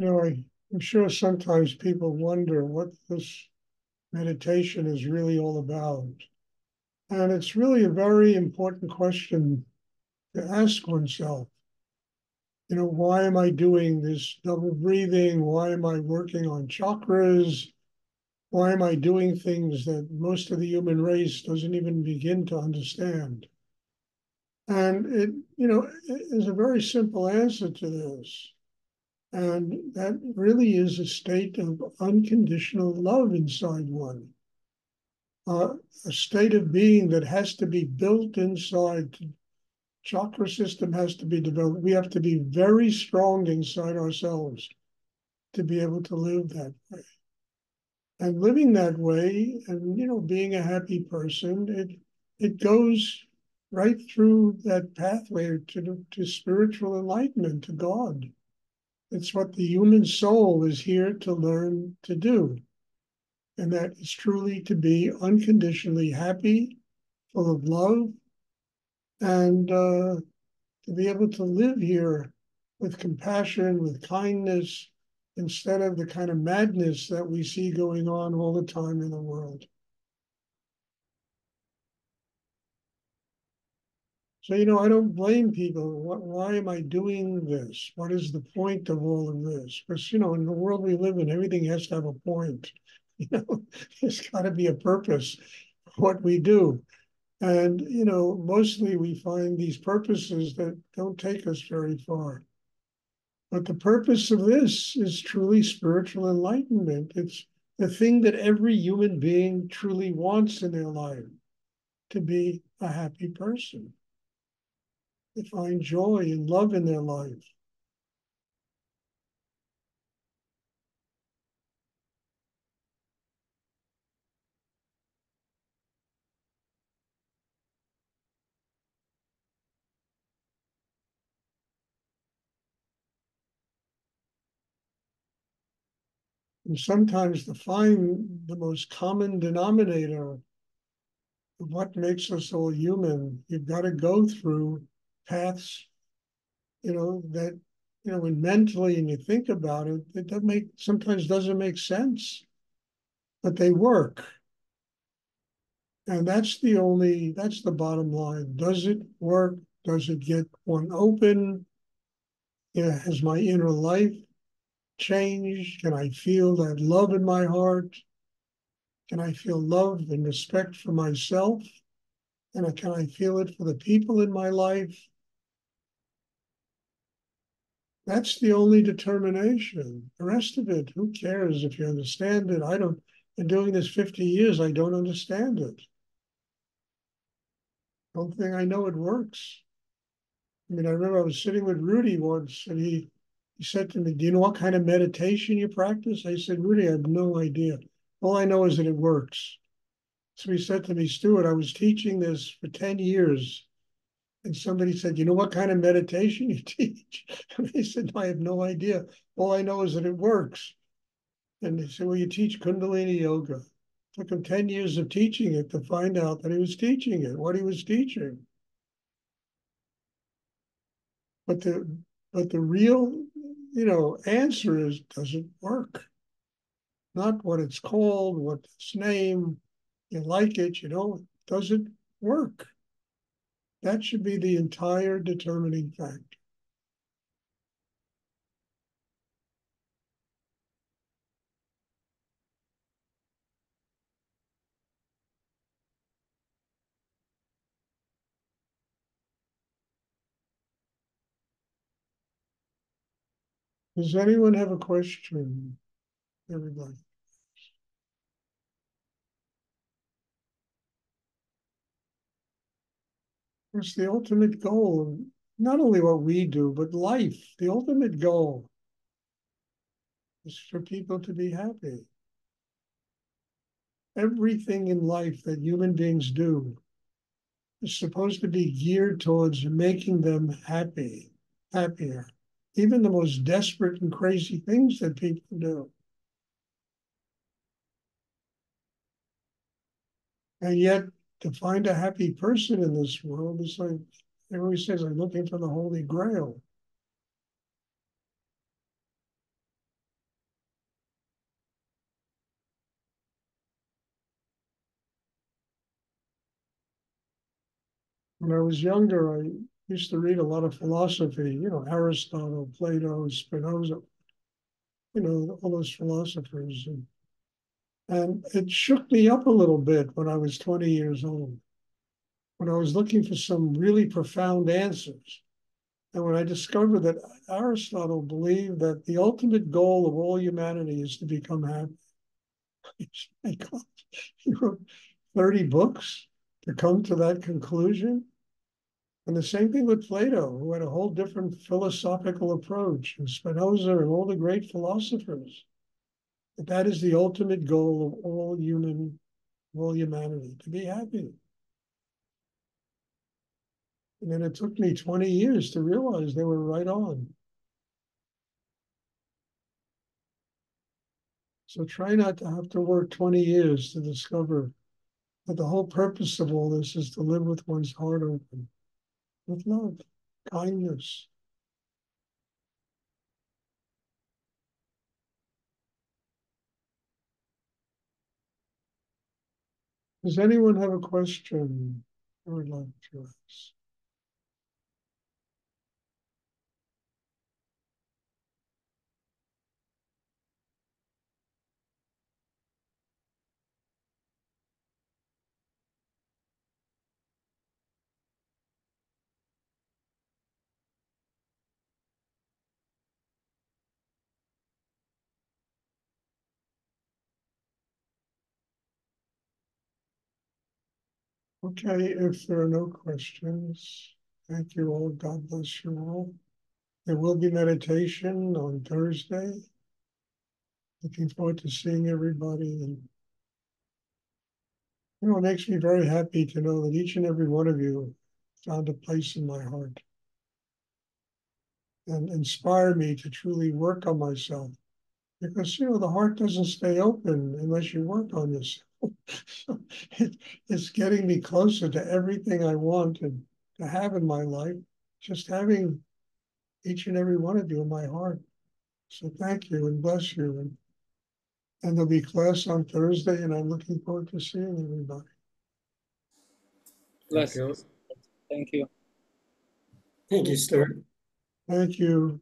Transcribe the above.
I'm sure sometimes people wonder what this meditation is really all about. And it's really a very important question to ask oneself. Why am I doing this double breathing? Why am I working on chakras? Why am I doing things that most of the human race doesn't even begin to understand? And is a very simple answer to this. And that really is a state of unconditional love inside one, a state of being that has to be built inside. Chakra system has to be developed. We have to be very strong inside ourselves to be able to live that way. And living that way and, being a happy person, it goes right through that pathway to spiritual enlightenment, to God. It's what the human soul is here to learn to do. And that is truly to be unconditionally happy, full of love, and to be able to live here with compassion, with kindness, instead of the kind of madness that we see going on all the time in the world. So, I don't blame people. Why am I doing this? What is the point of all of this? Because, in the world we live in, everything has to have a point. There's got to be a purpose for what we do. And, mostly we find these purposes that don't take us very far. But the purpose of this is truly spiritual enlightenment. It's the thing that every human being truly wants in their life, to be a happy person, to find joy and love in their life. And sometimes to find the most common denominator of what makes us all human, you've got to go through paths, that, when mentally and you think about it, it sometimes doesn't make sense, but they work. And that's the bottom line. Does it work? Does it get one open? Has my inner life changed? Can I feel that love in my heart? Can I feel love and respect for myself? And can I feel it for the people in my life? That's the only determination. The rest of it, who cares if you understand it? Been doing this 50 years, I don't understand it. Don't think I know it works. I mean, I remember I was sitting with Rudy once, and he said to me, "Do you know what kind of meditation you practice?" I said, "Rudy, I have no idea. All I know is that it works." So he said to me, "Stuart, I was teaching this for 10 years." And somebody said, "You know what kind of meditation you teach?" And I said, "I have no idea. All I know is that it works." And they said, "Well, you teach Kundalini yoga." It took him 10 years of teaching it to find out that he was teaching it, what he was teaching. But the real, answer is, does it work? Not what it's called, what its name, you like it, does it work? That should be the entire determining factor. Does anyone have a question? Everybody. It's the ultimate goal of not only what we do, but life. The ultimate goal is for people to be happy. Everything in life that human beings do is supposed to be geared towards making them happier. Even the most desperate and crazy things that people do. And yet, to find a happy person in this world is like, it always says, like looking for the Holy Grail. when I was younger, I used to read a lot of philosophy, Aristotle, Plato, Spinoza, all those philosophers. And it shook me up a little bit when I was 20 years old, when I was looking for some really profound answers. And when I discovered that Aristotle believed that the ultimate goal of all humanity is to become happy. My God, he wrote 30 books to come to that conclusion. And the same thing with Plato, who had a whole different philosophical approach, and Spinoza and all the great philosophers. That is the ultimate goal of all humanity, to be happy. And then it took me 20 years to realize they were right on. So try not to have to work 20 years to discover that the whole purpose of all this is to live with one's heart open, with love, kindness. Does anyone have a question I would like to ask? Okay, if there are no questions, thank you all. God bless you all. There will be meditation on Thursday. Looking forward to seeing everybody. And, it makes me very happy to know that each and every one of you found a place in my heart and inspired me to truly work on myself. Because, the heart doesn't stay open unless you work on yourself. So it's getting me closer to everything I want to have in my life, just having each and every one of you in my heart. So thank you and bless you. And there'll be class on Thursday, and I'm looking forward to seeing everybody. Thank you. Thank you. Thank you, Stuart. Thank you.